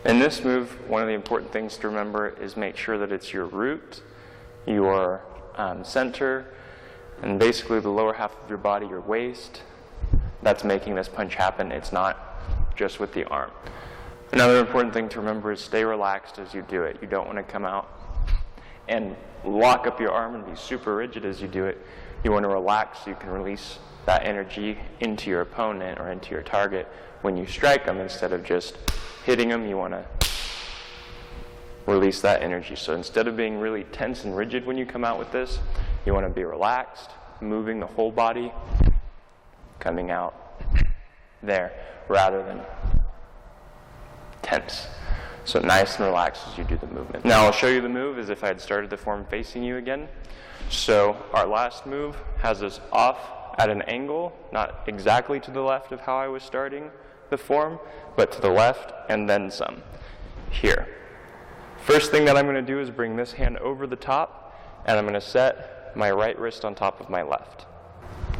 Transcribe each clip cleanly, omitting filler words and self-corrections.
In this move, one of the important things to remember is make sure that it's your root, your center, and basically the lower half of your body, your waist, that's making this punch happen. It's not just with the arm. Another important thing to remember is stay relaxed as you do it. You don't want to come out and lock up your arm and be super rigid as you do it. You want to relax so you can release that energy into your opponent or into your target when you strike them. Instead of just hitting them, you want to release that energy. So instead of being really tense and rigid when you come out with this, you want to be relaxed, moving the whole body, coming out there rather than tense. So nice and relaxed as you do the movement. Now I'll show you the move as if I had started the form facing you again. So our last move has us off at an angle, not exactly to the left of how I was starting the form, but to the left and then some. Here. First thing that I'm going to do is bring this hand over the top, and I'm going to set my right wrist on top of my left.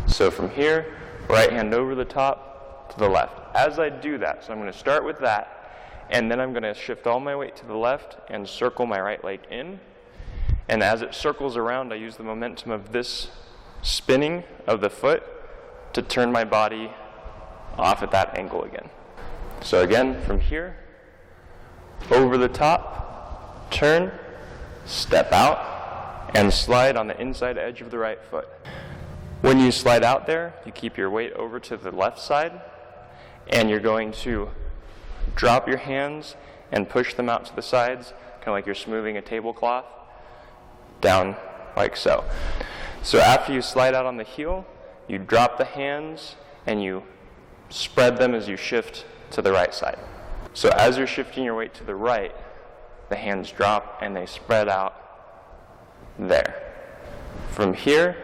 So from here, right hand over the top to the left. As I do that, so I'm going to start with that, and then I'm going to shift all my weight to the left and circle my right leg in. And as it circles around, I use the momentum of this spinning of the foot to turn my body off at that angle again. So again, from here, over the top, turn, step out, and slide on the inside edge of the right foot. When you slide out there, you keep your weight over to the left side, and you're going to drop your hands and push them out to the sides, kind of like you're smoothing a tablecloth, down like so. So after you slide out on the heel, you drop the hands and you spread them as you shift to the right side. So as you're shifting your weight to the right, the hands drop and they spread out there. From here,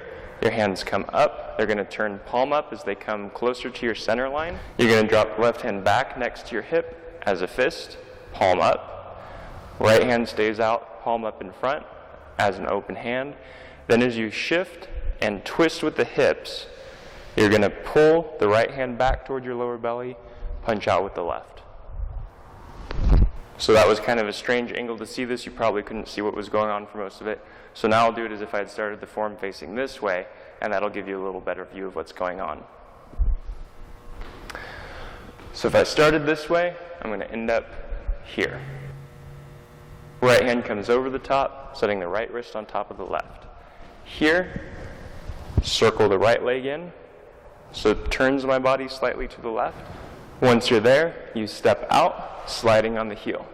your hands come up. They're going to turn palm up as they come closer to your center line. You're going to drop the left hand back next to your hip as a fist, palm up. Right hand stays out, palm up in front as an open hand. Then as you shift and twist with the hips, you're going to pull the right hand back toward your lower belly, punch out with the left. So that was kind of a strange angle to see this. You probably couldn't see what was going on for most of it. So now I'll do it as if I had started the form facing this way, and that'll give you a little better view of what's going on. So if I started this way, I'm going to end up here. Right hand comes over the top, setting the right wrist on top of the left. Here, circle the right leg in, so it turns my body slightly to the left. Once you're there, you step out, sliding on the heel.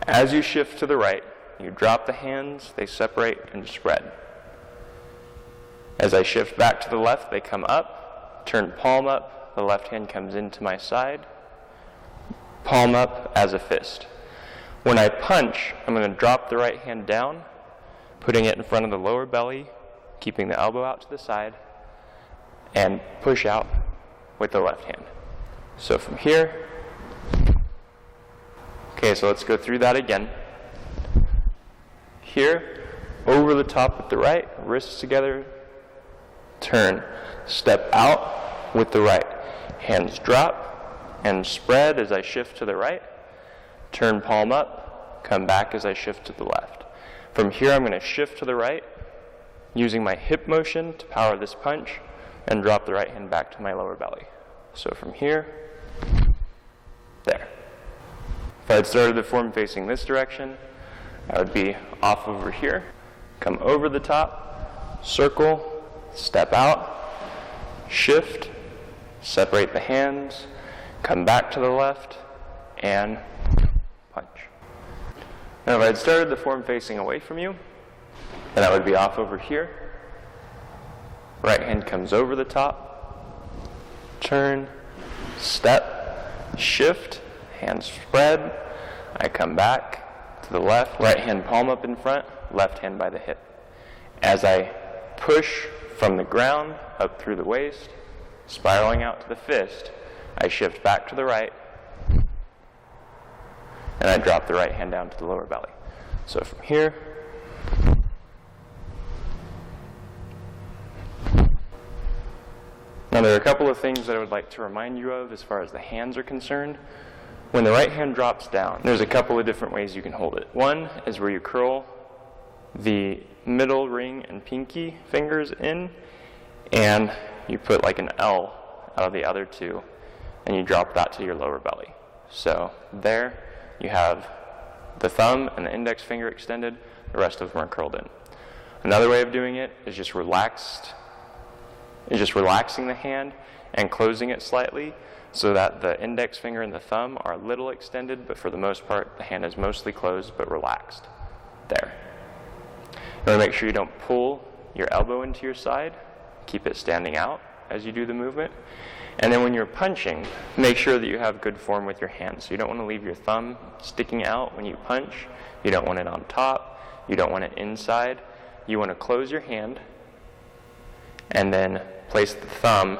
As you shift to the right, you drop the hands, they separate and spread. As I shift back to the left, they come up, turn palm up, the left hand comes into my side, palm up as a fist. When I punch, I'm going to drop the right hand down, putting it in front of the lower belly, keeping the elbow out to the side, and push out with the left hand. So from here, okay, so let's go through that again. Here, over the top with the right, wrists together, turn, step out with the right. Hands drop and spread as I shift to the right, turn palm up, come back as I shift to the left. From here, I'm going to shift to the right, using my hip motion to power this punch, and drop the right hand back to my lower belly. So from here, there. If I had started the form facing this direction, I would be off over here, come over the top, circle, step out, shift, separate the hands, come back to the left, and punch. Now if I had started the form facing away from you, then I would be off over here. Right hand comes over the top, turn, step, shift, hands spread, I come back to the left, right hand palm up in front, left hand by the hip. As I push from the ground up through the waist, spiraling out to the fist, I shift back to the right, and I drop the right hand down to the lower belly. So from here, now there are a couple of things that I would like to remind you of as far as the hands are concerned. When the right hand drops down, there's a couple of different ways you can hold it. One is where you curl the middle ring and pinky fingers in, and you put like an L out of the other two, and you drop that to your lower belly. So there you have the thumb and the index finger extended, the rest of them are curled in. Another way of doing it is just relaxing the hand and closing it slightly so that the index finger and the thumb are a little extended, but for the most part the hand is mostly closed but relaxed. There. You want to make sure you don't pull your elbow into your side. Keep it standing out as you do the movement. And then when you're punching, make sure that you have good form with your hands. So you don't want to leave your thumb sticking out when you punch. You don't want it on top. You don't want it inside. You want to close your hand and then place the thumb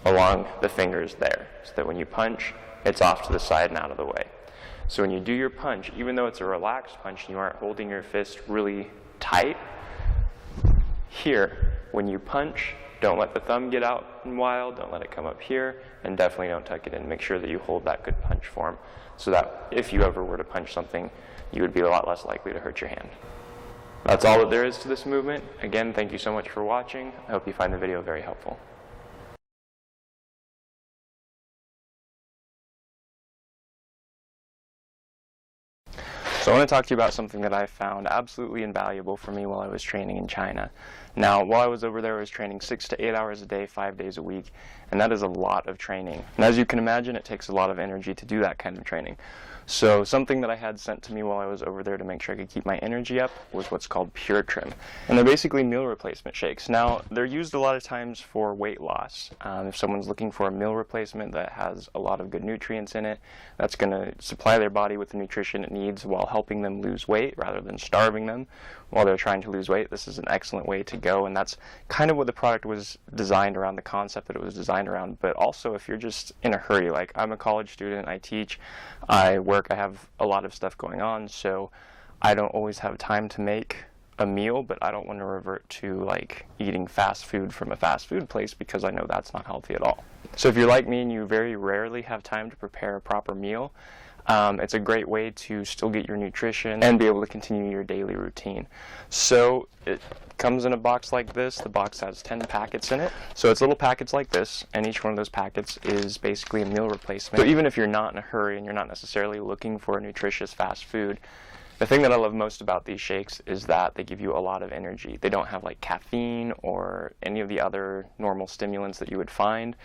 along the fingers there, so that when you punch, it's off to the side and out of the way. So when you do your punch, even though it's a relaxed punch and you aren't holding your fist really tight, here, when you punch, don't let the thumb get out and wild, don't let it come up here, and definitely don't tuck it in. Make sure that you hold that good punch form so that if you ever were to punch something, you would be a lot less likely to hurt your hand. That's all that there is to this movement. Again, thank you so much for watching. I hope you find the video very helpful. So I want to talk to you about something that I found absolutely invaluable for me while I was training in China. Now, while I was over there, I was training 6 to 8 hours a day, 5 days a week, and that is a lot of training. And as you can imagine, it takes a lot of energy to do that kind of training. So something that I had sent to me while I was over there to make sure I could keep my energy up was what's called Pure Trim. And they're basically meal replacement shakes. Now, they're used a lot of times for weight loss. If someone's looking for a meal replacement that has a lot of good nutrients in it, that's going to supply their body with the nutrition it needs while helping them lose weight rather than starving them while they're trying to lose weight. This is an excellent way to go, and that's kind of what the product was designed around, the concept that it was designed around. But also, if you're just in a hurry, like I'm a college student, I teach, I work, I have a lot of stuff going on, so I don't always have time to make a meal, but I don't want to revert to like eating fast food from a fast food place because I know that's not healthy at all. So if you're like me and you very rarely have time to prepare a proper meal, it's a great way to still get your nutrition and be able to continue your daily routine. So it comes in a box like this. The box has 10 packets in it. So it's little packets like this, and each one of those packets is basically a meal replacement. So even if you're not in a hurry and you're not necessarily looking for a nutritious fast food, the thing that I love most about these shakes is that they give you a lot of energy. They don't have like caffeine or any of the other normal stimulants that you would find.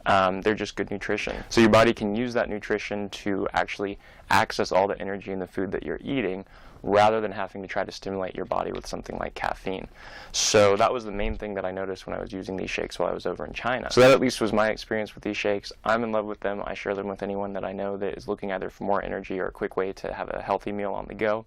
They're just good nutrition. So your body can use that nutrition to actually access all the energy in the food that you're eating rather than having to try to stimulate your body with something like caffeine. So that was the main thing that I noticed when I was using these shakes while I was over in China. So that at least was my experience with these shakes. I'm in love with them. I share them with anyone that I know that is looking either for more energy or a quick way to have a healthy meal on the go.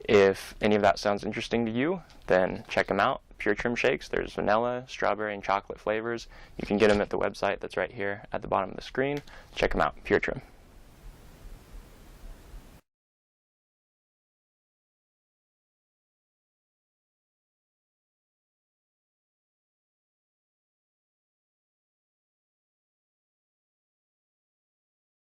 If any of that sounds interesting to you, then check them out. Pure Trim shakes. There's vanilla, strawberry, and chocolate flavors. You can get them at the website that's right here at the bottom of the screen. Check them out. Pure Trim.